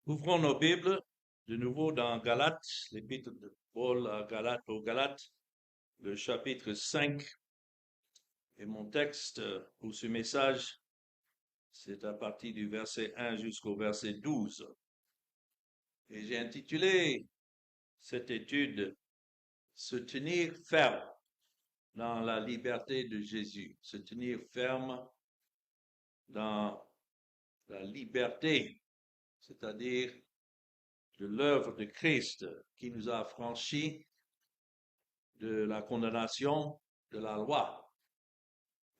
Ouvrons nos Bibles de nouveau dans Galates, l'épître de Paul à Galates, aux Galates, le chapitre 5. Et mon texte pour ce message, c'est à partir du verset 1 jusqu'au verset 12. Et j'ai intitulé cette étude Se tenir ferme dans la liberté de Jésus. Se tenir ferme dans la liberté, c'est-à-dire de l'œuvre de Christ qui nous a affranchis de la condamnation de la loi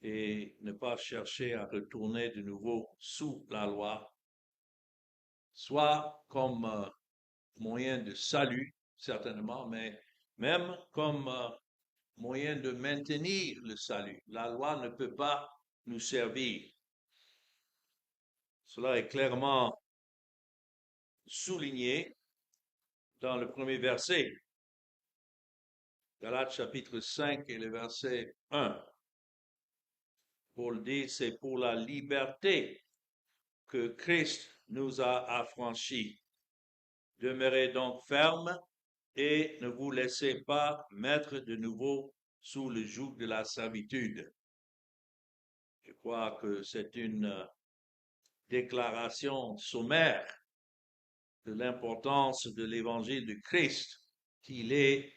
et ne pas chercher à retourner de nouveau sous la loi, soit comme moyen de salut, certainement, mais même comme moyen de maintenir le salut. La loi ne peut pas nous servir. Cela est clairement souligné dans le premier verset, Galates chapitre 5 et le verset 1. Paul dit, c'est pour la liberté que Christ nous a affranchis. Demeurez donc fermes et ne vous laissez pas mettre de nouveau sous le joug de la servitude. Je crois que c'est une déclaration sommaire de l'importance de l'évangile de Christ, qu'il est,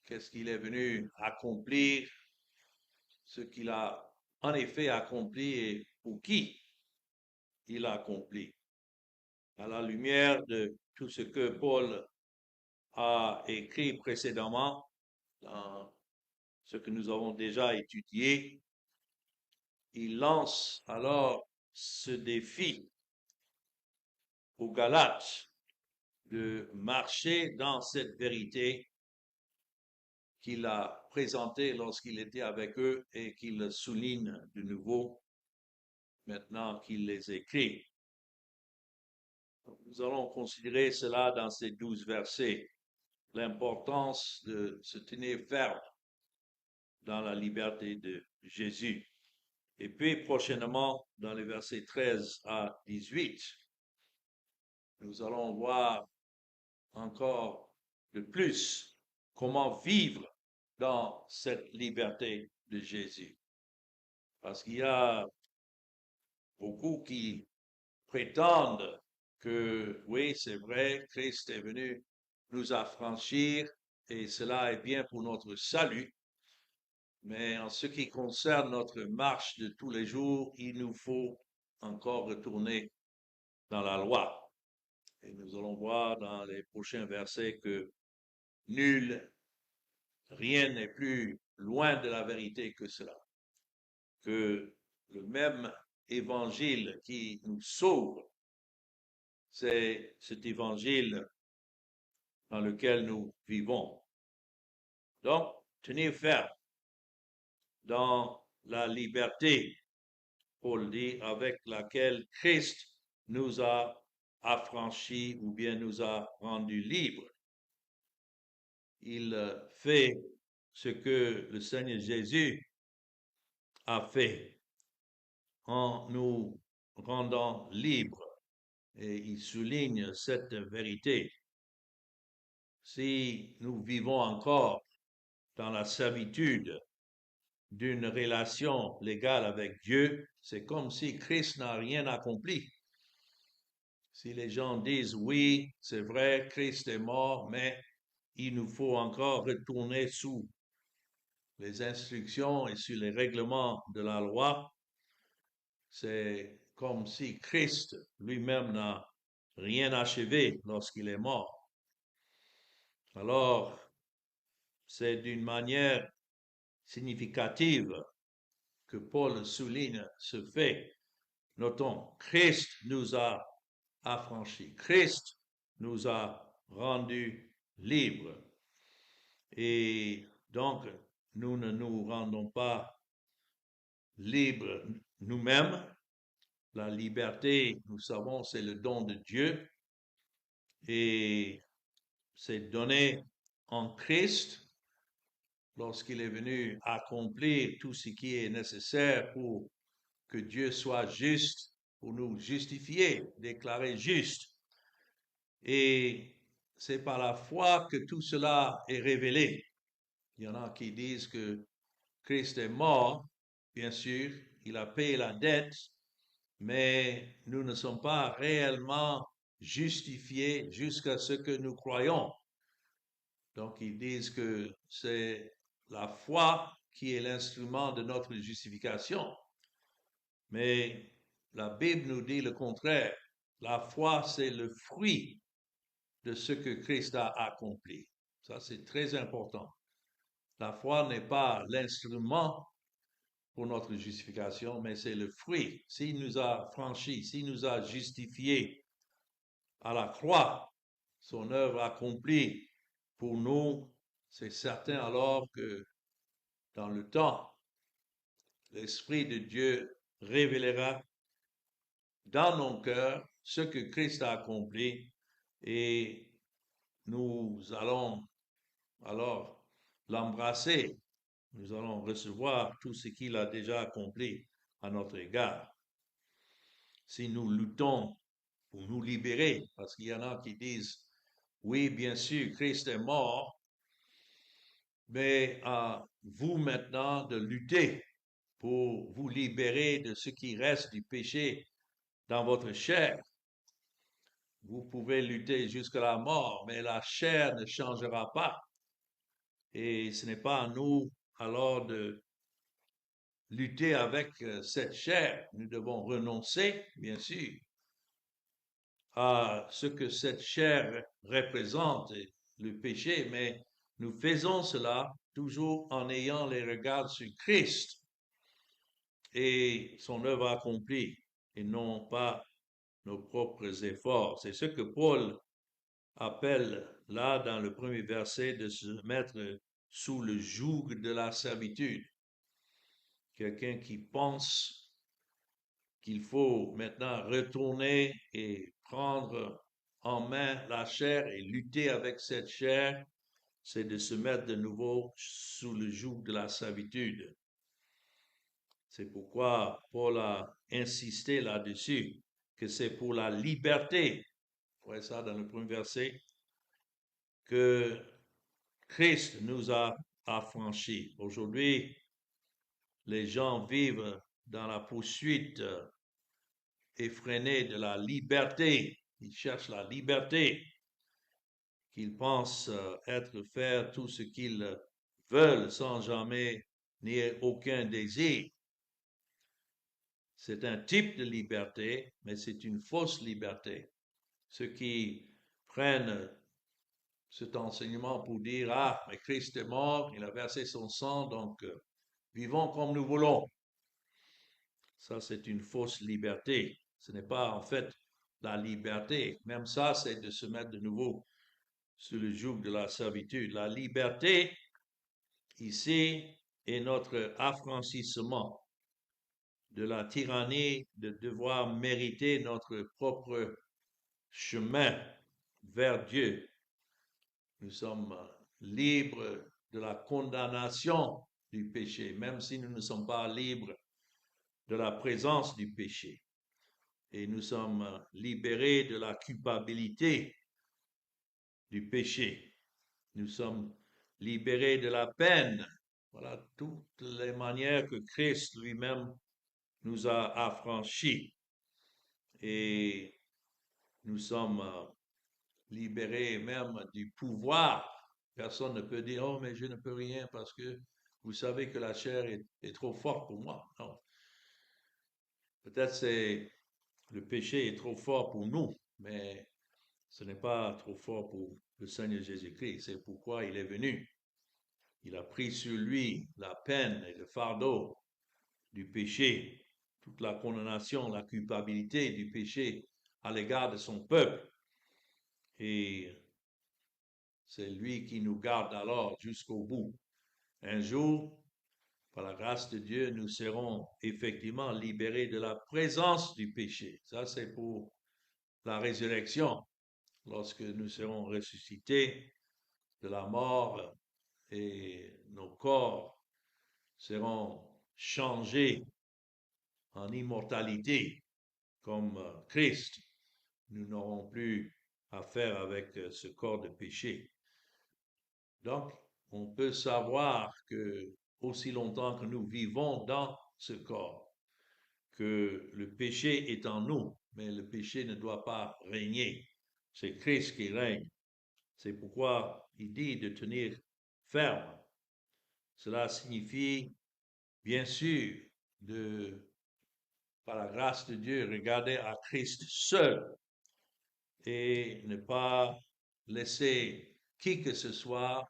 qu'est-ce qu'il est venu accomplir, ce qu'il a en effet accompli et pour qui il a accompli. À la lumière de tout ce que Paul a écrit précédemment dans ce que nous avons déjà étudié, il lance alors ce défi aux Galates de marcher dans cette vérité qu'il a présentée lorsqu'il était avec eux et qu'il souligne de nouveau maintenant qu'il les écrit. Nous allons considérer cela dans ces 12 versets, l'importance de se tenir ferme dans la liberté de Jésus. Et puis prochainement, dans les versets 13 à 18, nous allons voir encore de plus comment vivre dans cette liberté de Jésus. Parce qu'il y a beaucoup qui prétendent que oui, c'est vrai, Christ est venu nous affranchir et cela est bien pour notre salut. Mais en ce qui concerne notre marche de tous les jours, il nous faut encore retourner dans la loi. Et nous allons voir dans les prochains versets que rien n'est plus loin de la vérité que cela. Que le même évangile qui nous sauve, c'est cet évangile dans lequel nous vivons. Donc, tenir ferme dans la liberté, Paul dit, avec laquelle Christ nous a affranchis ou bien nous a rendus libres. Il fait ce que le Seigneur Jésus a fait en nous rendant libres. Et il souligne cette vérité. Si nous vivons encore dans la servitude d'une relation légale avec Dieu, c'est comme si Christ n'a rien accompli. Si les gens disent oui, c'est vrai, Christ est mort, mais il nous faut encore retourner sous les instructions et sur les règlements de la loi, c'est comme si Christ lui-même n'a rien achevé lorsqu'il est mort. Alors, c'est d'une manière significative que Paul souligne ce fait. Notons, Christ nous a affranchis. Christ nous a rendus libres. Et donc, nous ne nous rendons pas libres nous-mêmes. La liberté, nous savons, c'est le don de Dieu et c'est donné en Christ lorsqu'il est venu accomplir tout ce qui est nécessaire pour que Dieu soit juste, pour nous justifier, déclarer juste. Et c'est par la foi que tout cela est révélé. Il y en a qui disent que Christ est mort, bien sûr, il a payé la dette, mais nous ne sommes pas réellement justifiés jusqu'à ce que nous croyons. Donc, ils disent que c'est la foi qui est l'instrument de notre justification. Mais la Bible nous dit le contraire. La foi, c'est le fruit de ce que Christ a accompli. Ça, c'est très important. La foi n'est pas l'instrument pour notre justification, mais c'est le fruit. S'il nous a franchis, s'il nous a justifiés à la croix, son œuvre accomplie pour nous, c'est certain alors que dans le temps, l'Esprit de Dieu révélera dans nos cœurs ce que Christ a accompli et nous allons alors l'embrasser. Nous allons recevoir tout ce qu'il a déjà accompli à notre égard. Si nous luttons pour nous libérer, parce qu'il y en a qui disent, oui, bien sûr, Christ est mort, mais à vous maintenant de lutter pour vous libérer de ce qui reste du péché dans votre chair. Vous pouvez lutter jusqu'à la mort, mais la chair ne changera pas. Et ce n'est pas à nous alors de lutter avec cette chair. Nous devons renoncer, bien sûr, à ce que cette chair représente, le péché, mais nous faisons cela toujours en ayant les regards sur Christ et son œuvre accomplie, et non pas nos propres efforts. C'est ce que Paul appelle là dans le premier verset de se mettre sous le joug de la servitude. Quelqu'un qui pense qu'il faut maintenant retourner et prendre en main la chair et lutter avec cette chair, c'est de se mettre de nouveau sous le joug de la servitude. C'est pourquoi Paul a insisté là-dessus, que c'est pour la liberté, vous voyez ça dans le premier verset, que Christ nous a affranchis. Aujourd'hui, les gens vivent dans la poursuite effrénée de la liberté. Ils cherchent la liberté. Qu'ils pensent faire tout ce qu'ils veulent sans jamais n'ayer aucun désir. C'est un type de liberté, mais c'est une fausse liberté. Ceux qui prennent cet enseignement pour dire, ah, mais Christ est mort, il a versé son sang, donc vivons comme nous voulons. Ça, c'est une fausse liberté. Ce n'est pas en fait la liberté. Même ça, c'est de se mettre de nouveau sous le joug de la servitude. La liberté, ici, est notre affranchissement de la tyrannie de devoir mériter notre propre chemin vers Dieu. Nous sommes libres de la condamnation du péché, même si nous ne sommes pas libres de la présence du péché. Et nous sommes libérés de la culpabilité du péché. Nous sommes libérés de la peine. Voilà toutes les manières que Christ lui-même nous a affranchis. Et nous sommes libérés même du pouvoir. Personne ne peut dire, oh, mais je ne peux rien parce que vous savez que la chair est trop forte pour moi. Non. Peut-être c'est le péché est trop fort pour nous, mais ce n'est pas trop fort pour le Seigneur Jésus-Christ. C'est pourquoi il est venu. Il a pris sur lui la peine et le fardeau du péché, toute la condamnation, la culpabilité du péché à l'égard de son peuple. Et c'est lui qui nous garde alors jusqu'au bout. Un jour, par la grâce de Dieu, nous serons effectivement libérés de la présence du péché. Ça, c'est pour la résurrection, lorsque nous serons ressuscités de la mort et nos corps seront changés en immortalité comme Christ. Nous n'aurons plus à faire avec ce corps de péché. Donc, on peut savoir que aussi longtemps que nous vivons dans ce corps, que le péché est en nous, mais le péché ne doit pas régner. C'est Christ qui règne. C'est pourquoi il dit de tenir ferme. Cela signifie, bien sûr, par la grâce de Dieu, regarder à Christ seul et ne pas laisser qui que ce soit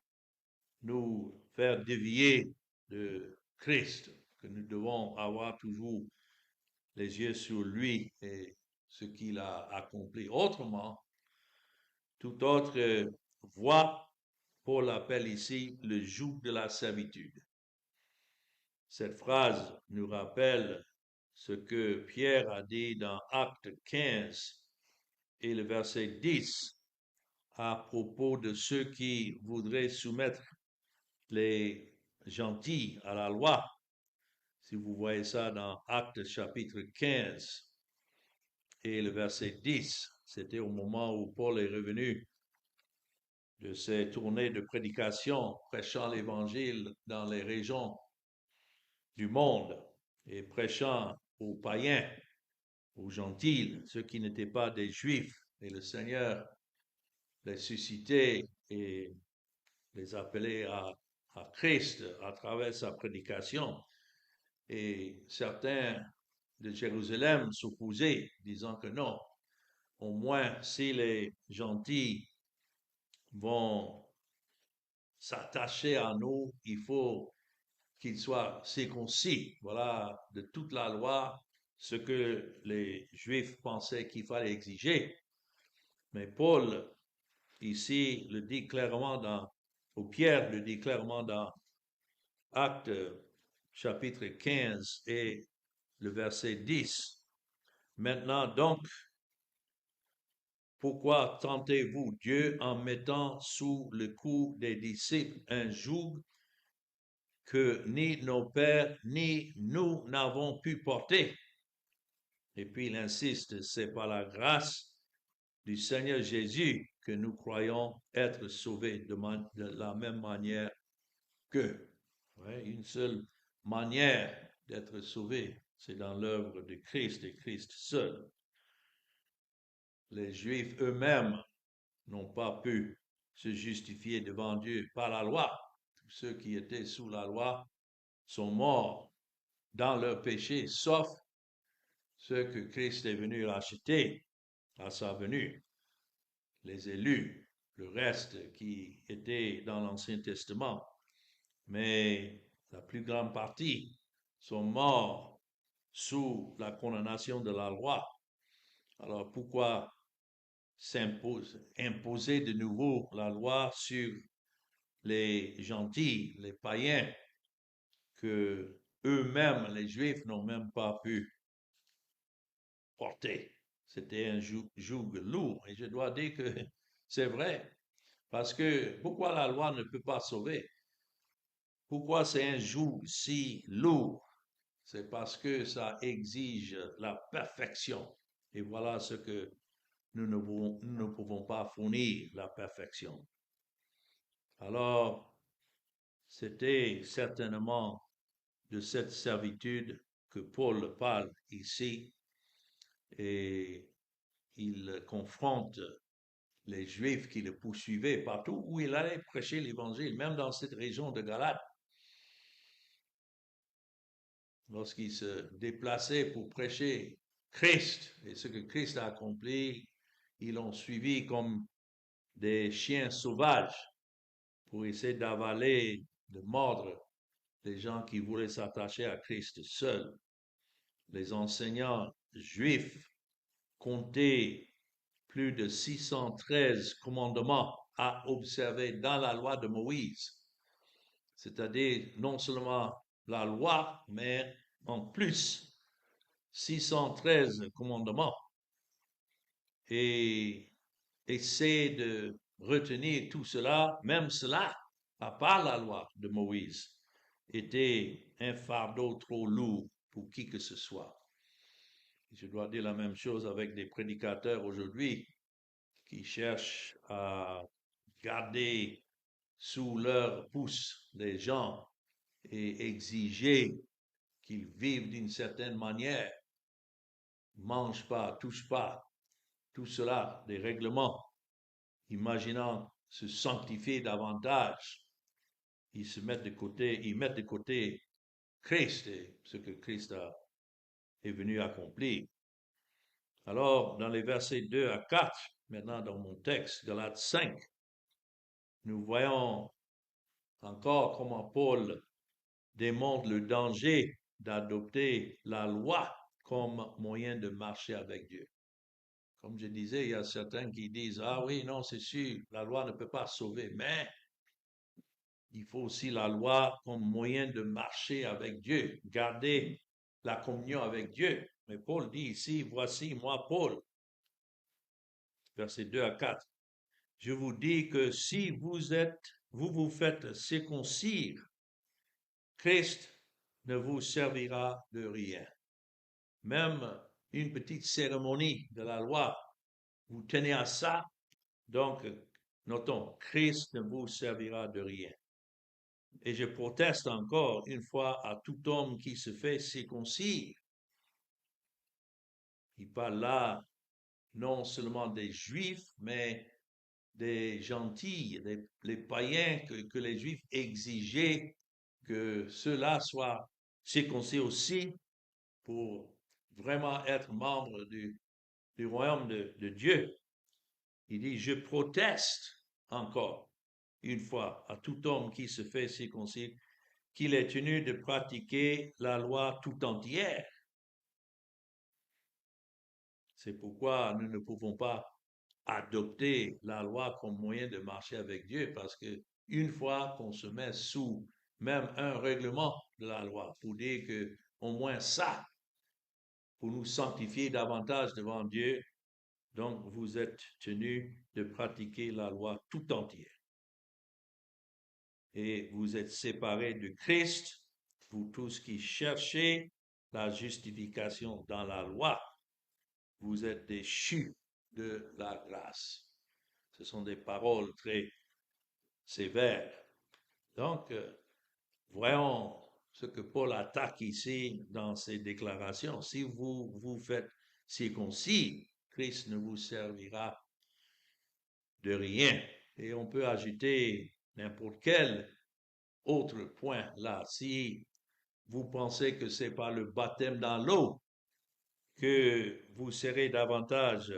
nous faire dévier de Christ, que nous devons avoir toujours les yeux sur lui et ce qu'il a accompli. Autrement, toute autre voie, Paul appelle ici le joug de la servitude. Cette phrase nous rappelle ce que Pierre a dit dans Acte 15 et le verset 10 à propos de ceux qui voudraient soumettre les gentils à la loi. Si vous voyez ça dans Actes chapitre 15 et le verset 10, c'était au moment où Paul est revenu de ses tournées de prédication, prêchant l'évangile dans les régions du monde et prêchant aux païens, aux gentils, ceux qui n'étaient pas des juifs. Et le Seigneur les suscitait et les appelait à Christ à travers sa prédication. Et certains de Jérusalem s'opposaient, disant que non, au moins si les gentils vont s'attacher à nous, il faut qu'ils soient circoncis. Voilà, de toute la loi, ce que les Juifs pensaient qu'il fallait exiger. Mais Paul, ici, le dit clairement ou Pierre le dit clairement dans Actes chapitre 15 et le verset 10. Maintenant donc, pourquoi tentez-vous Dieu en mettant sous le cou des disciples un joug que ni nos pères ni nous n'avons pu porter? Et puis il insiste, c'est par la grâce du Seigneur Jésus que nous croyons être sauvés de la même manière qu'eux. Ouais, une seule manière d'être sauvé, c'est dans l'œuvre de Christ et Christ seul. Les Juifs eux-mêmes n'ont pas pu se justifier devant Dieu par la loi. Tous ceux qui étaient sous la loi sont morts dans leur péché, sauf ceux que Christ est venu racheter à sa venue, les élus, le reste qui était dans l'Ancien Testament. Mais la plus grande partie sont morts sous la condamnation de la loi. Alors pourquoi imposer de nouveau la loi sur les gentils, les païens, que eux-mêmes, les Juifs, n'ont même pas pu porter? C'était un joug lourd. Et je dois dire que c'est vrai. Parce que pourquoi la loi ne peut pas sauver? Pourquoi c'est un joug si lourd? C'est parce que ça exige la perfection. Et voilà ce que nous ne pouvons pas fournir, la perfection. Alors, c'était certainement de cette servitude que Paul parle ici, et il confronte les Juifs qui le poursuivaient partout où il allait prêcher l'Évangile, même dans cette région de Galate. Lorsqu'il se déplaçait pour prêcher Christ et ce que Christ a accompli, ils l'ont suivi comme des chiens sauvages pour essayer d'avaler, de mordre les gens qui voulaient s'attacher à Christ seul. Les enseignants juifs comptaient plus de 613 commandements à observer dans la loi de Moïse, c'est-à-dire non seulement la loi, mais en plus 613 commandements. Et essayer de retenir tout cela, même cela, à part la loi de Moïse, était un fardeau trop lourd pour qui que ce soit. Je dois dire la même chose avec des prédicateurs aujourd'hui qui cherchent à garder sous leur pouce les gens et exiger qu'ils vivent d'une certaine manière, mangent pas, touchent pas, tout cela, des règlements, imaginant se sanctifier davantage, ils mettent de côté Christ et ce que est venu accomplir. Alors, dans les versets 2 à 4, maintenant dans mon texte, Galates 5, nous voyons encore comment Paul démontre le danger d'adopter la loi comme moyen de marcher avec Dieu. Comme je disais, il y a certains qui disent, ah oui, non, c'est sûr, la loi ne peut pas sauver, mais il faut aussi la loi comme moyen de marcher avec Dieu, garder la communion avec Dieu. Mais Paul dit ici, voici moi, Paul, versets 2 à 4. Je vous dis que si vous faites circoncire, Christ ne vous servira de rien. Même une petite cérémonie de la loi, vous tenez à ça, donc notons, Christ ne vous servira de rien. Et je proteste encore une fois à tout homme qui se fait circoncire. Il parle là non seulement des Juifs, mais des gentils, les païens que les Juifs exigeaient que ceux-là soient circoncis aussi pour vraiment être membres du royaume de Dieu. Il dit, je proteste encore une fois à tout homme qui se fait circoncis qu'il est tenu de pratiquer la loi tout entière. C'est pourquoi nous ne pouvons pas adopter la loi comme moyen de marcher avec Dieu, parce que une fois qu'on se met sous même un règlement de la loi, pour dire que au moins ça, pour nous sanctifier davantage devant Dieu, donc vous êtes tenus de pratiquer la loi tout entière. Et vous êtes séparés de Christ, vous tous qui cherchez la justification dans la loi, vous êtes déchus de la grâce. Ce sont des paroles très sévères. Donc, voyons ce que Paul attaque ici dans ses déclarations. Si vous vous faites circoncis, Christ ne vous servira de rien. Et on peut ajouter n'importe quel autre point là. Si vous pensez que c'est par le baptême dans l'eau que vous serez davantage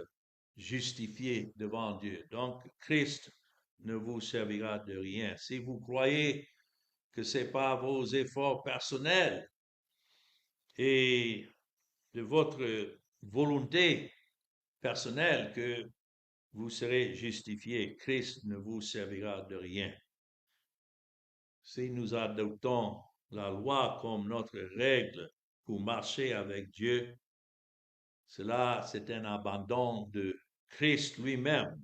justifié devant Dieu. Donc, Christ ne vous servira de rien. Si vous croyez que c'est par vos efforts personnels et de votre volonté personnelle que vous serez justifié, Christ ne vous servira de rien. Si nous adoptons la loi comme notre règle pour marcher avec Dieu, cela, c'est un abandon de Christ lui-même.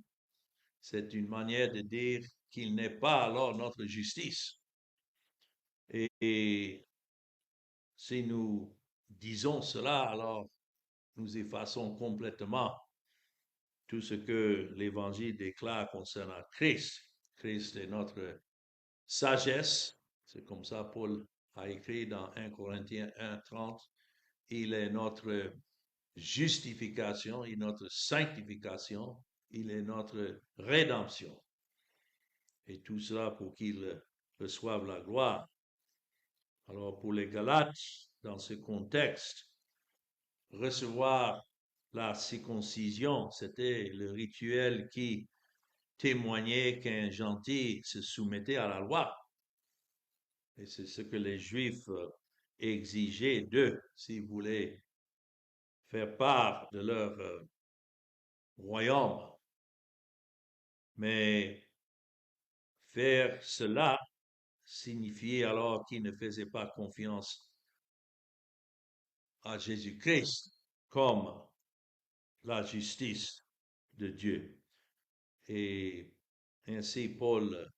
C'est une manière de dire qu'il n'est pas alors notre justice. Et si nous disons cela, alors nous effaçons complètement tout ce que l'Évangile déclare concernant Christ. Christ est notre sagesse. C'est comme ça Paul a écrit dans 1 Corinthiens 1:30. Il est notre justification, il est notre sanctification, il est notre rédemption. Et tout cela pour qu'il reçoive la gloire. Alors pour les Galates, dans ce contexte, recevoir la circoncision, c'était le rituel qui témoignait qu'un gentil se soumettait à la loi. Et c'est ce que les Juifs exigeaient d'eux s'ils voulaient faire part de leur royaume. Mais faire cela signifiait alors qu'ils ne faisaient pas confiance à Jésus-Christ comme la justice de Dieu. Et ainsi Paul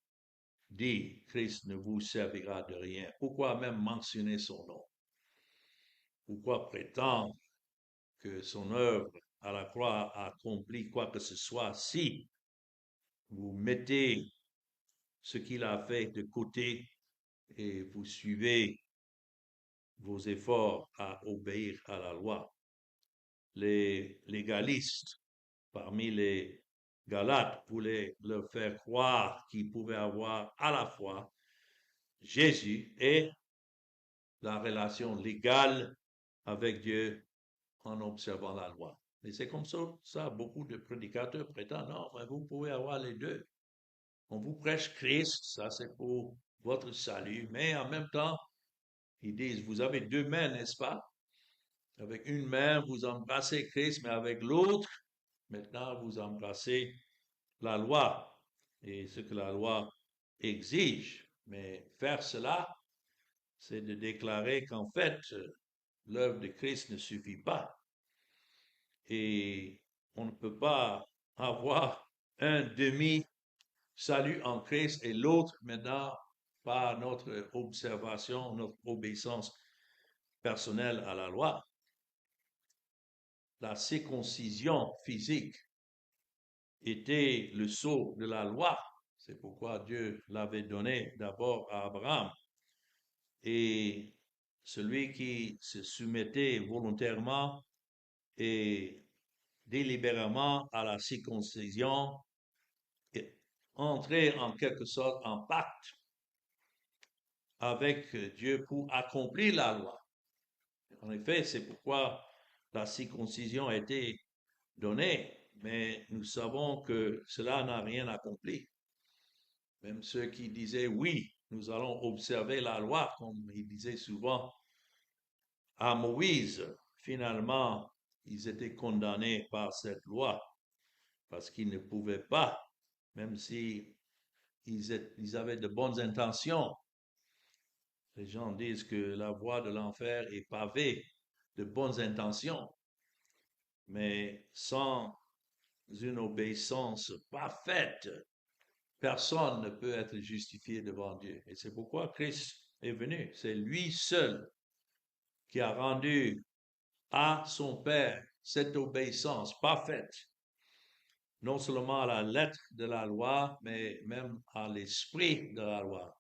dit, Christ ne vous servira de rien. Pourquoi même mentionner son nom? Pourquoi prétendre que son œuvre à la croix a accompli quoi que ce soit si vous mettez ce qu'il a fait de côté et vous suivez vos efforts à obéir à la loi. Les légalistes parmi les Galates voulaient leur faire croire qu'ils pouvaient avoir à la fois Jésus et la relation légale avec Dieu en observant la loi. Et c'est comme ça, beaucoup de prédicateurs prétendent, non, mais vous pouvez avoir les deux. On vous prêche Christ, ça c'est pour votre salut, mais en même temps, ils disent, vous avez deux mains, n'est-ce pas? Avec une main, vous embrassez Christ, mais avec l'autre, maintenant, vous embrassez la loi et ce que la loi exige. Mais faire cela, c'est de déclarer qu'en fait, l'œuvre de Christ ne suffit pas. Et on ne peut pas avoir un demi-salut en Christ et l'autre maintenant par notre observation, notre obéissance personnelle à la loi. La circoncision physique était le sceau de la loi. C'est pourquoi Dieu l'avait donné d'abord à Abraham. Et celui qui se soumettait volontairement et délibérément à la circoncision entrait en quelque sorte en pacte avec Dieu pour accomplir la loi. En effet, c'est pourquoi la circoncision a été donnée, mais nous savons que cela n'a rien accompli. Même ceux qui disaient oui, nous allons observer la loi, comme ils disaient souvent à Moïse, finalement, ils étaient condamnés par cette loi parce qu'ils ne pouvaient pas, même si ils avaient de bonnes intentions. Les gens disent que la voie de l'enfer est pavée de bonnes intentions, mais sans une obéissance parfaite, personne ne peut être justifié devant Dieu. Et c'est pourquoi Christ est venu. C'est lui seul qui a rendu à son Père cette obéissance parfaite, non seulement à la lettre de la loi, mais même à l'esprit de la loi,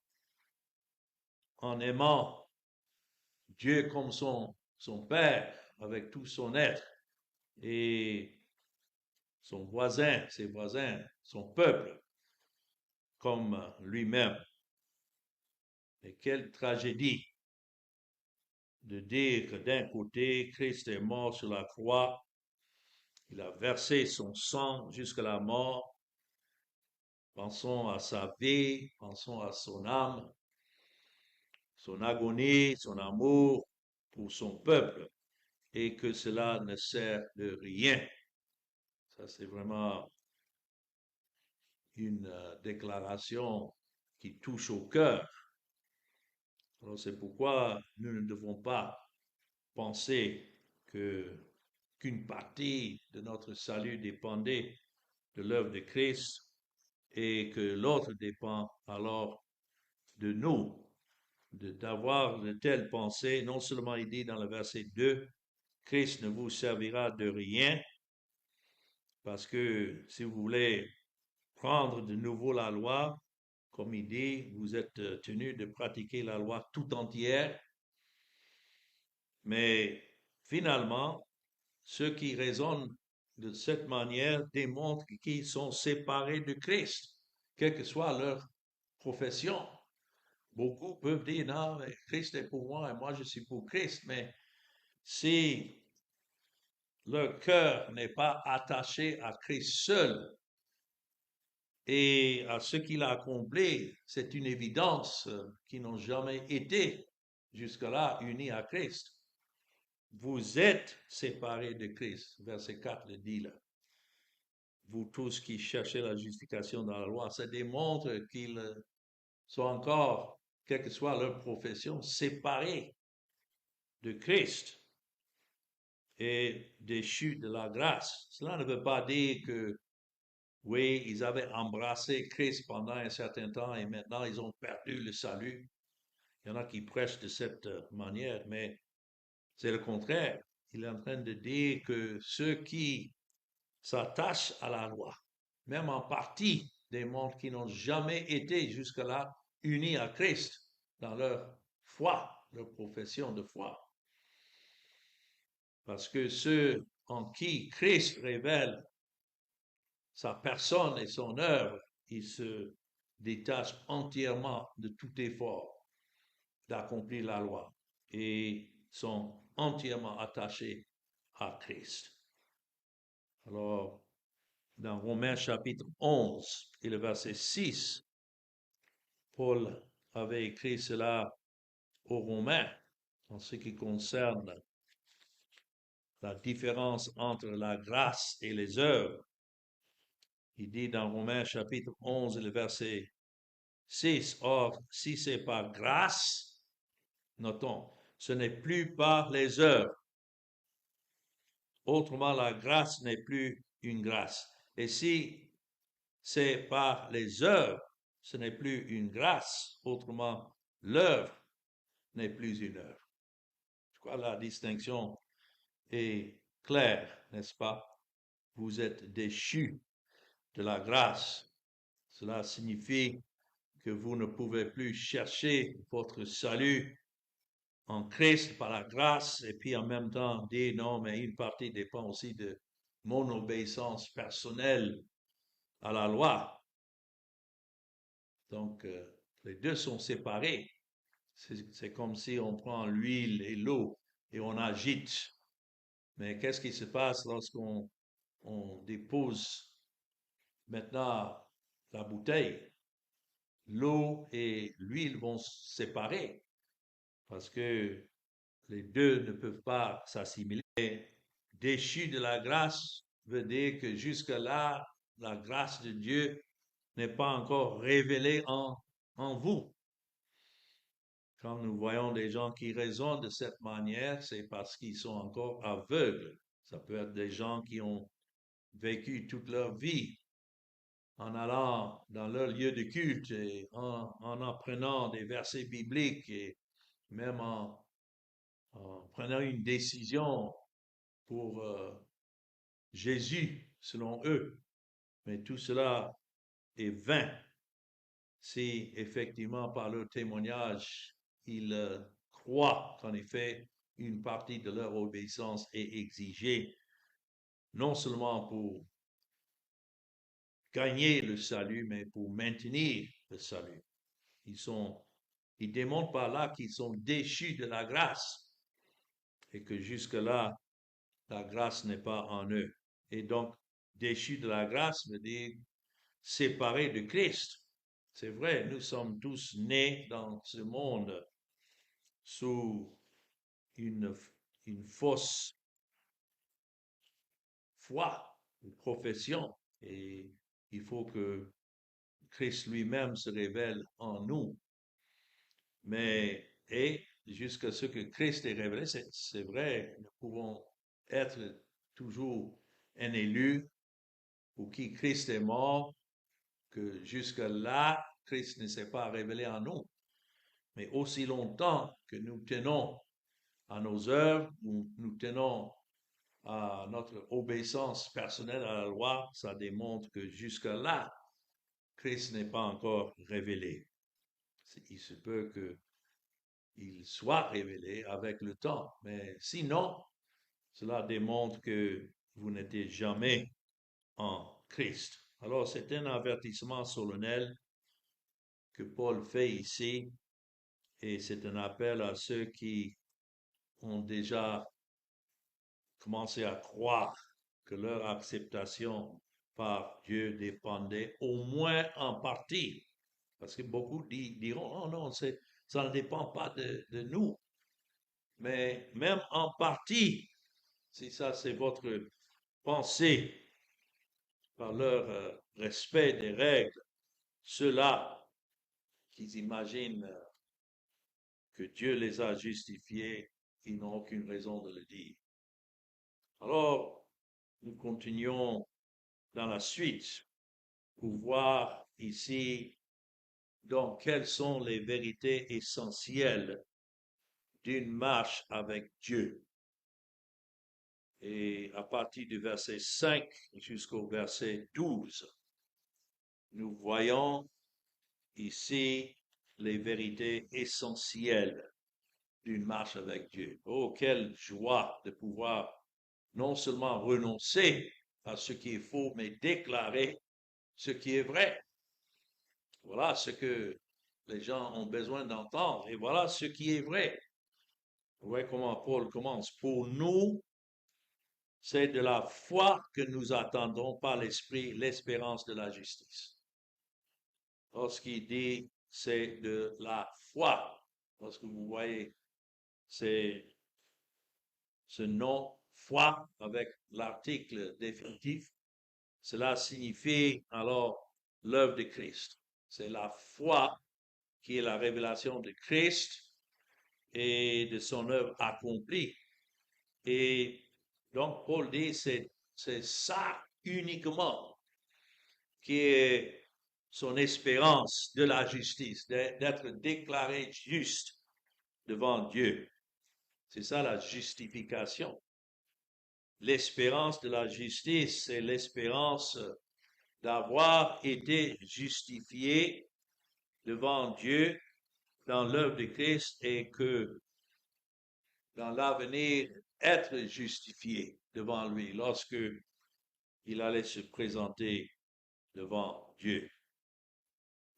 en aimant Dieu comme son Père, avec tout son être, et son voisin, ses voisins, son peuple, comme lui-même. Et quelle tragédie de dire que d'un côté, Christ est mort sur la croix, il a versé son sang jusqu'à la mort. Pensons à sa vie, pensons à son âme, son agonie, son amour pour son peuple, et que cela ne sert de rien. Ça, c'est vraiment une déclaration qui touche au cœur. Alors, c'est pourquoi nous ne devons pas penser qu'une partie de notre salut dépendait de l'œuvre de Christ et que l'autre dépend alors de nous, d'avoir de telles pensées. Non seulement il dit dans le verset 2, Christ ne vous servira de rien, parce que si vous voulez prendre de nouveau la loi, comme il dit, vous êtes tenu de pratiquer la loi tout entière, mais finalement, ceux qui raisonnent de cette manière démontrent qu'ils sont séparés de Christ, quelle que soit leur profession. Beaucoup peuvent dire, non, mais Christ est pour moi et moi je suis pour Christ, mais si leur cœur n'est pas attaché à Christ seul et à ce qu'il a accompli, c'est une évidence qu'ils n'ont jamais été jusque-là unis à Christ. Vous êtes séparés de Christ, verset 4 le dit là. Vous tous qui cherchez la justification dans la loi, ça démontre qu'ils sont encore, quelle que soit leur profession, séparés de Christ et déchus de la grâce. Cela ne veut pas dire que, oui, ils avaient embrassé Christ pendant un certain temps et maintenant ils ont perdu le salut. Il y en a qui prêchent de cette manière, mais c'est le contraire. Il est en train de dire que ceux qui s'attachent à la loi, même en partie des mondes qui n'ont jamais été jusque-là unis à Christ dans leur foi, leur profession de foi. Parce que ceux en qui Christ révèle sa personne et son œuvre, ils se détachent entièrement de tout effort d'accomplir la loi et sont entièrement attachés à Christ. Alors, dans Romains chapitre 11 et le verset 6, Paul avait écrit cela aux Romains en ce qui concerne la différence entre la grâce et les œuvres. Il dit dans Romains chapitre 11 et le verset 6, or, si c'est par grâce, notons, ce n'est plus par les œuvres. Autrement, la grâce n'est plus une grâce. Et si c'est par les œuvres, ce n'est plus une grâce. Autrement, l'œuvre n'est plus une œuvre. Je crois que la distinction est claire, n'est-ce pas? Vous êtes déchus de la grâce. Cela signifie que vous ne pouvez plus chercher votre salut en Christ par la grâce et puis en même temps dire non, mais une partie dépend aussi de mon obéissance personnelle à la loi. Donc, les deux sont séparés. C'est comme si on prend l'huile et l'eau et on agite. Mais qu'est-ce qui se passe lorsqu'on dépose maintenant la bouteille? L'eau et l'huile vont se séparer parce que les deux ne peuvent pas s'assimiler. Déchu de la grâce veut dire que jusque-là, la grâce de Dieu n'est pas encore révélée en vous. Quand nous voyons des gens qui raisonnent de cette manière, c'est parce qu'ils sont encore aveugles. Ça peut être des gens qui ont vécu toute leur vie en allant dans leur lieu de culte et en apprenant des versets bibliques et même en prenant une décision pour Jésus, selon eux. Mais tout cela est vain si effectivement par leur témoignage, ils croient qu'en effet, une partie de leur obéissance est exigée, non seulement pour gagner le salut, mais pour maintenir le salut. Ils démontrent par là qu'ils sont déchus de la grâce et que jusque-là, la grâce n'est pas en eux. Et donc, déchus de la grâce veut dire séparés de Christ. C'est vrai, nous sommes tous nés dans ce monde sous une fausse foi, une profession. Et il faut que Christ lui-même se révèle en nous. Mais, et jusqu'à ce que Christ est révélé, c'est vrai, nous pouvons être toujours un élu pour qui Christ est mort, que jusque-là, Christ ne s'est pas révélé en nous. Mais aussi longtemps que nous tenons à nos œuvres, nous tenons à notre obéissance personnelle à la loi, ça démontre que jusque-là, Christ n'est pas encore révélé. Il se peut qu'il soit révélé avec le temps, mais sinon, cela démontre que vous n'étiez jamais en Christ. Alors, c'est un avertissement solennel que Paul fait ici, et c'est un appel à ceux qui ont déjà commencé à croire que leur acceptation par Dieu dépendait au moins en partie. Parce que beaucoup diront, oh non, ça ne dépend pas de nous. Mais même en partie, si ça c'est votre pensée par leur respect des règles, ceux-là qui imaginent que Dieu les a justifiés, ils n'ont aucune raison de le dire. Alors, nous continuons dans la suite pour voir ici donc quelles sont les vérités essentielles d'une marche avec Dieu. Et à partir du verset 5 jusqu'au verset 12, nous voyons ici les vérités essentielles d'une marche avec Dieu. Oh, quelle joie de pouvoir non seulement renoncer à ce qui est faux, mais déclarer ce qui est vrai. Voilà ce que les gens ont besoin d'entendre et voilà ce qui est vrai. Vous voyez comment Paul commence. Pour nous, c'est de la foi que nous attendons par l'Esprit l'espérance de la justice. Lorsqu'il dit c'est de la foi, lorsque vous voyez c'est ce nom foi avec l'article définitif, cela signifie alors l'œuvre de Christ. C'est la foi qui est la révélation de Christ et de son œuvre accomplie. Et donc Paul dit c'est ça uniquement qui est son espérance de la justice, d'être déclaré juste devant Dieu. C'est ça la justification. L'espérance de la justice, c'est l'espérance d'avoir été justifié devant Dieu dans l'œuvre de Christ et que dans l'avenir, être justifié devant lui lorsque il allait se présenter devant Dieu.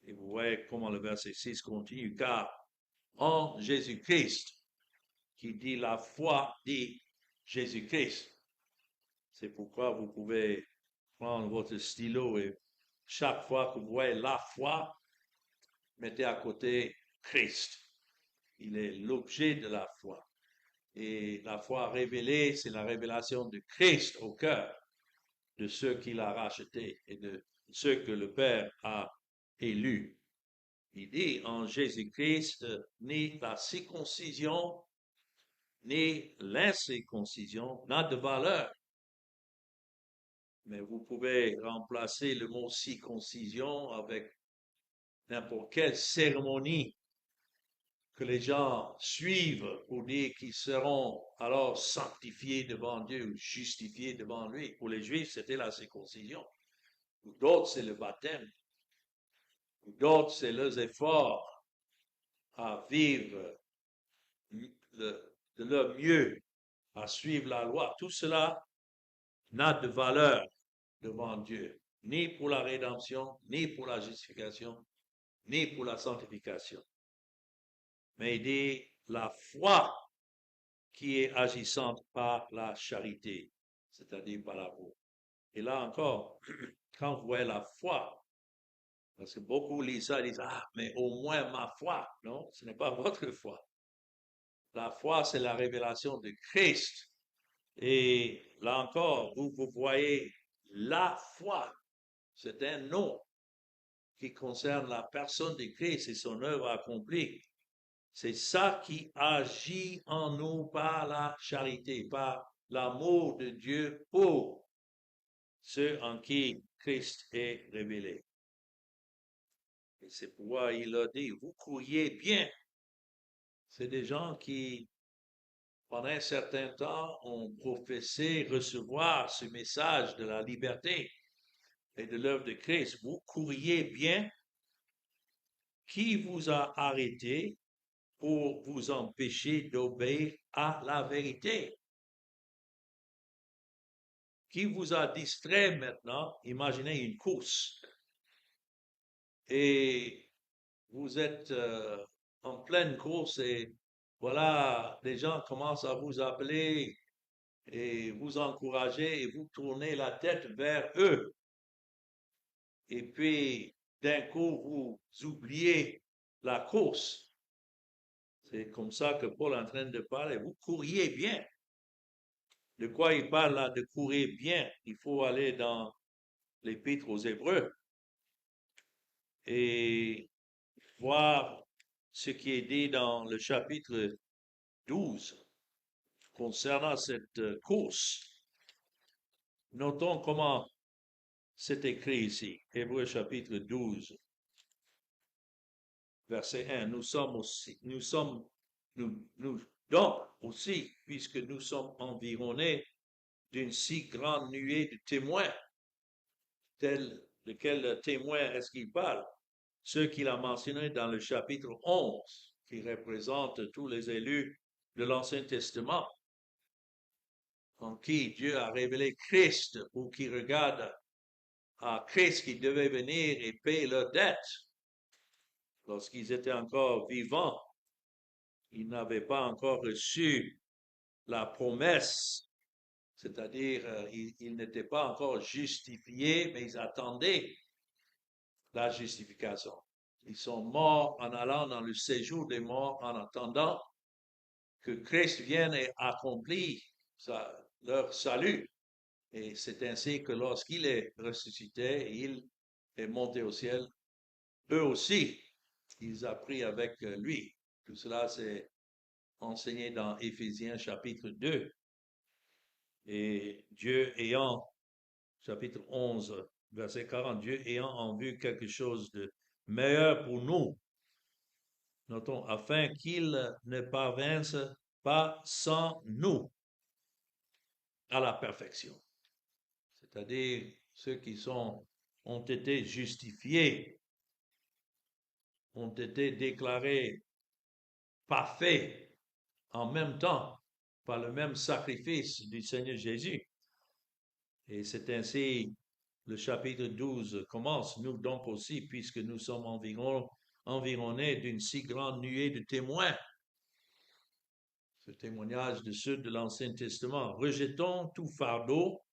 Et vous voyez comment le verset 6 continue, car en Jésus-Christ, qui dit la foi dit Jésus-Christ. C'est pourquoi vous pouvez prendre votre stylo et chaque fois que vous voyez la foi, mettez à côté Christ. Il est l'objet de la foi. Et la foi révélée, c'est la révélation de Christ au cœur de ceux qu'il a rachetés et de ceux que le Père a élus. Il dit en Jésus-Christ, ni la circoncision, ni l'incirconcision n'a de valeur. Mais vous pouvez remplacer le mot circoncision avec n'importe quelle cérémonie que les gens suivent pour dire qu'ils seront alors sanctifiés devant Dieu ou justifiés devant lui. Pour les Juifs, c'était la circoncision. Pour d'autres, c'est le baptême. Pour d'autres, c'est leurs efforts à vivre de leur mieux, à suivre la loi. Tout cela n'a de valeur devant Dieu, ni pour la rédemption, ni pour la justification, ni pour la sanctification. Mais il dit la foi qui est agissante par la charité, c'est-à-dire par l'amour. Et là encore, quand vous voyez la foi, parce que beaucoup lisent ça, ils disent, ah, mais au moins ma foi. Non, ce n'est pas votre foi. La foi, c'est la révélation de Christ. Et là encore, vous voyez la foi. C'est un nom qui concerne la personne de Christ et son œuvre accomplie. C'est ça qui agit en nous par la charité, par l'amour de Dieu pour ceux en qui Christ est révélé. Et c'est pourquoi il a dit, vous courriez bien. C'est des gens qui, pendant un certain temps, ont professé recevoir ce message de la liberté et de l'œuvre de Christ. Vous courriez bien. Qui vous a arrêté pour vous empêcher d'obéir à la vérité? Qui vous a distrait maintenant? Imaginez une course. Et vous êtes en pleine course et voilà, les gens commencent à vous appeler et vous encourager et vous tournez la tête vers eux. Et puis, d'un coup, vous oubliez la course. C'est comme ça que Paul est en train de parler. Vous couriez bien. De quoi il parle là, de courir bien? Il faut aller dans l'Épître aux Hébreux et voir ce qui est dit dans le chapitre 12 concernant cette course. Notons comment c'est écrit ici. Hébreux chapitre 12, verset 1. Donc aussi, puisque nous sommes environnés d'une si grande nuée de témoins, tels de quel témoin est-ce qu'il parle? Ceux qu'il a mentionnés dans le chapitre 11, qui représentent tous les élus de l'Ancien Testament, en qui Dieu a révélé Christ, ou qui regardent à Christ qui devait venir et payer leurs dettes lorsqu'ils étaient encore vivants. Ils n'avaient pas encore reçu la promesse, c'est-à-dire ils n'étaient pas encore justifiés, mais ils attendaient la justification. Ils sont morts en allant dans le séjour des morts en attendant que Christ vienne et accomplisse leur salut. Et c'est ainsi que lorsqu'il est ressuscité, il est monté au ciel, eux aussi, ils ont pris avec lui. Tout cela, c'est enseigné dans Éphésiens chapitre 2. Et Dieu ayant, chapitre 11, verset 40, Dieu ayant en vue quelque chose de meilleur pour nous, notons, afin qu'il ne parvinsse pas sans nous à la perfection. C'est-à-dire ceux qui ont été justifiés, ont été déclarés parfaits en même temps par le même sacrifice du Seigneur Jésus. Et c'est ainsi le chapitre 12 commence. Nous donc aussi, puisque nous sommes environnés d'une si grande nuée de témoins, ce témoignage de ceux de l'Ancien Testament, rejetons tout fardeau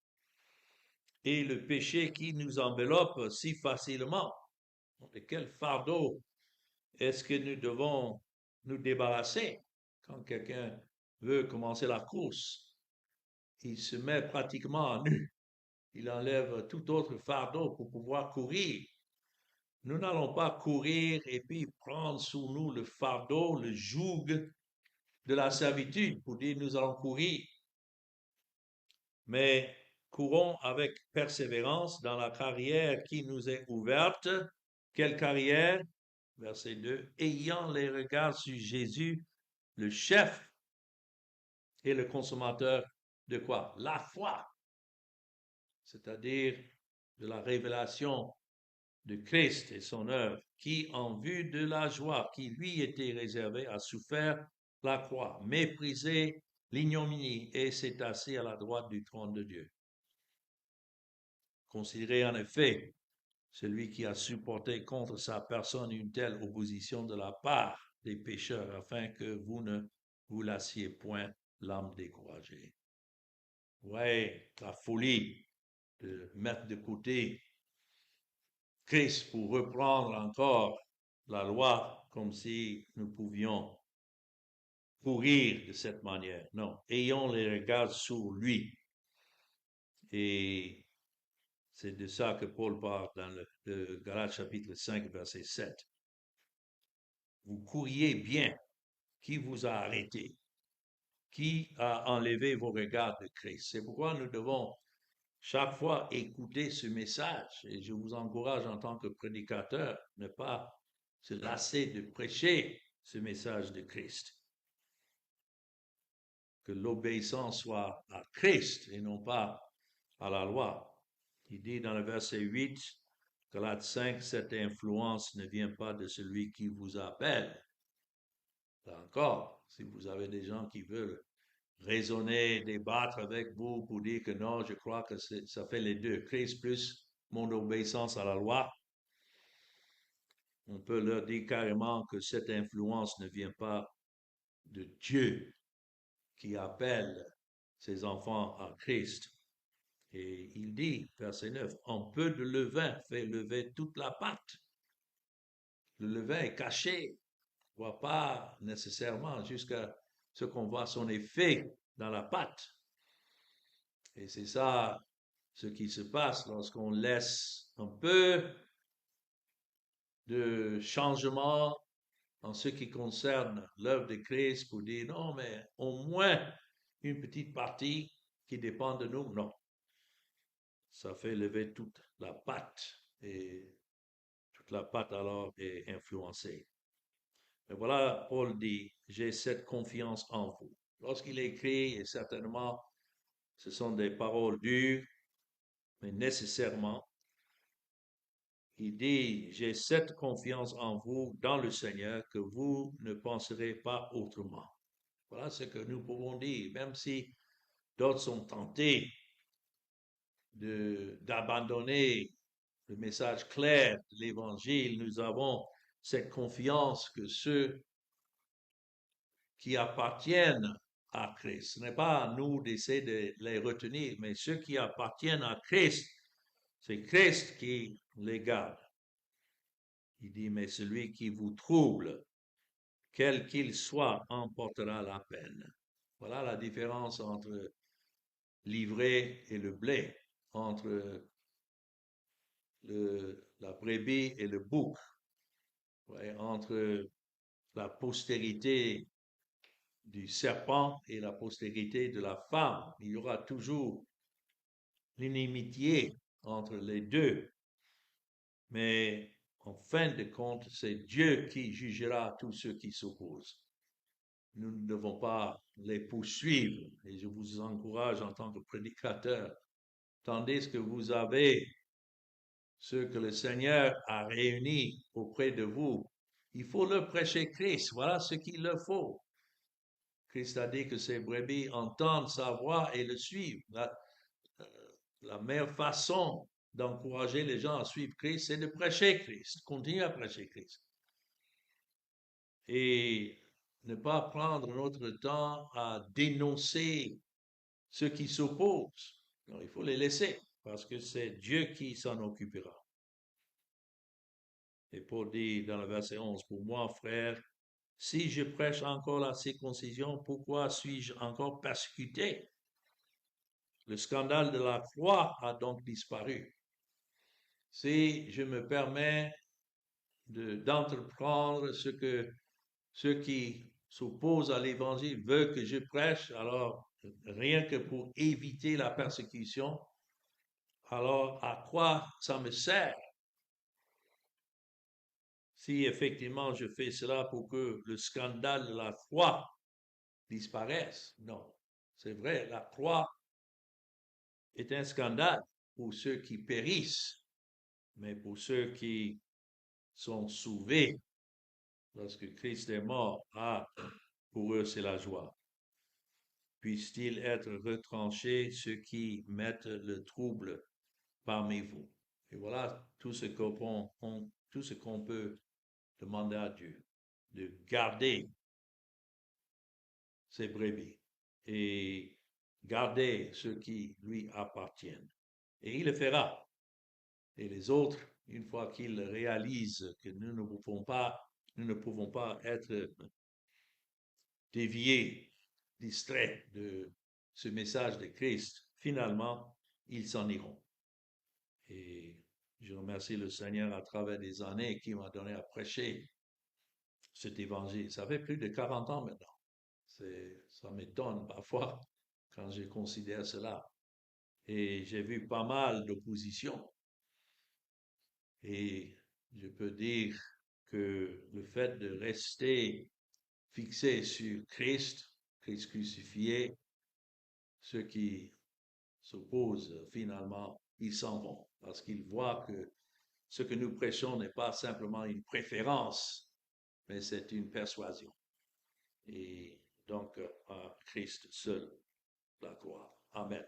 et le péché qui nous enveloppe si facilement. De quel fardeau est-ce que nous devons nous débarrasser quand quelqu'un veut commencer la course? Il se met pratiquement à nu. Il enlève tout autre fardeau pour pouvoir courir. Nous n'allons pas courir et puis prendre sous nous le fardeau, le joug de la servitude pour dire nous allons courir. Mais courons avec persévérance dans la carrière qui nous est ouverte. Quelle carrière? Verset 2. Ayant les regards sur Jésus, le chef et le consommateur de quoi? La foi. C'est-à-dire de la révélation de Christ et son œuvre, qui, en vue de la joie qui lui était réservée, a souffert la croix, méprisé l'ignominie et s'est assis à la droite du trône de Dieu. Considérez en effet celui qui a supporté contre sa personne une telle opposition de la part des pécheurs, afin que vous ne vous lassiez point l'âme découragée. Ouais, la folie de mettre de côté Christ pour reprendre encore la loi comme si nous pouvions courir de cette manière. Non, ayons les regards sur lui. Et c'est de ça que Paul parle dans le Galates chapitre 5, verset 7. Vous couriez bien. Qui vous a arrêté? Qui a enlevé vos regards de Christ? C'est pourquoi nous devons chaque fois écouter ce message. Et je vous encourage en tant que prédicateur, ne pas se lasser de prêcher ce message de Christ. Que l'obéissance soit à Christ et non pas à la loi. Il dit dans le verset 8, Galates 5, cette influence ne vient pas de celui qui vous appelle. Là encore, si vous avez des gens qui veulent raisonner, débattre avec vous pour dire que non, je crois que ça fait les deux, Christ plus mon obéissance à la loi, on peut leur dire carrément que cette influence ne vient pas de Dieu qui appelle ses enfants à Christ. Et il dit, verset 9, un peu de levain fait lever toute la pâte. Le levain est caché, on ne voit pas nécessairement jusqu'à ce qu'on voit son effet dans la pâte. Et c'est ça ce qui se passe lorsqu'on laisse un peu de changement en ce qui concerne l'œuvre de Christ pour dire non, mais au moins une petite partie qui dépend de nous, non. Ça fait lever toute la pâte et toute la pâte alors est influencée. Mais voilà, Paul dit, j'ai cette confiance en vous. Lorsqu'il écrit, et certainement, ce sont des paroles dures, mais nécessairement, il dit, j'ai cette confiance en vous, dans le Seigneur, que vous ne penserez pas autrement. Voilà ce que nous pouvons dire, même si d'autres sont tentés d'abandonner le message clair de l'Évangile, nous avons cette confiance que ceux qui appartiennent à Christ, ce n'est pas à nous d'essayer de les retenir, mais ceux qui appartiennent à Christ, c'est Christ qui les garde. Il dit, mais celui qui vous trouble, quel qu'il soit, emportera la peine. Voilà la différence entre l'ivraie et le blé, entre la brebis et le bouc, ouais, entre la postérité du serpent et la postérité de la femme. Il y aura toujours l'inimitié entre les deux. Mais en fin de compte, c'est Dieu qui jugera tous ceux qui s'opposent. Nous ne devons pas les poursuivre. Et je vous encourage en tant que prédicateur, tandis que vous avez ceux que le Seigneur a réunis auprès de vous, il faut leur prêcher Christ. Voilà ce qu'il leur faut. Christ a dit que ses brebis entendent sa voix et le suivent. La meilleure façon d'encourager les gens à suivre Christ, c'est de prêcher Christ, continuer à prêcher Christ. Et ne pas prendre notre temps à dénoncer ceux qui s'opposent. Non, il faut les laisser, parce que c'est Dieu qui s'en occupera. Et Paul dit dans le verset 11, pour moi, frère, si je prêche encore la circoncision, pourquoi suis-je encore persécuté? Le scandale de la croix a donc disparu. Si je me permets d'entreprendre ce que ceux qui s'opposent à l'évangile veulent que je prêche, alors rien que pour éviter la persécution, alors à quoi ça me sert? Si effectivement je fais cela pour que le scandale de la croix disparaisse, non. C'est vrai, la croix est un scandale pour ceux qui périssent, mais pour ceux qui sont sauvés, lorsque Christ est mort, pour eux c'est la joie. Puisse-t-il être retranché ceux qui mettent le trouble parmi vous. Et voilà tout ce qu'on peut demander à Dieu, de garder ses brebis et garder ceux qui lui appartiennent. Et il le fera. Et les autres, une fois qu'ils réalisent que nous ne pouvons pas être déviés, distraits de ce message de Christ, finalement, ils s'en iront. Et je remercie le Seigneur à travers des années qui m'a donné à prêcher cet évangile. Ça fait plus de 40 ans maintenant. Ça m'étonne parfois quand je considère cela. Et j'ai vu pas mal d'opposition. Et je peux dire que le fait de rester fixé sur Christ, Christ crucifié, ceux qui s'opposent finalement, ils s'en vont parce qu'ils voient que ce que nous prêchons n'est pas simplement une préférence, mais c'est une persuasion. Et donc, à Christ seul, la gloire. Amen.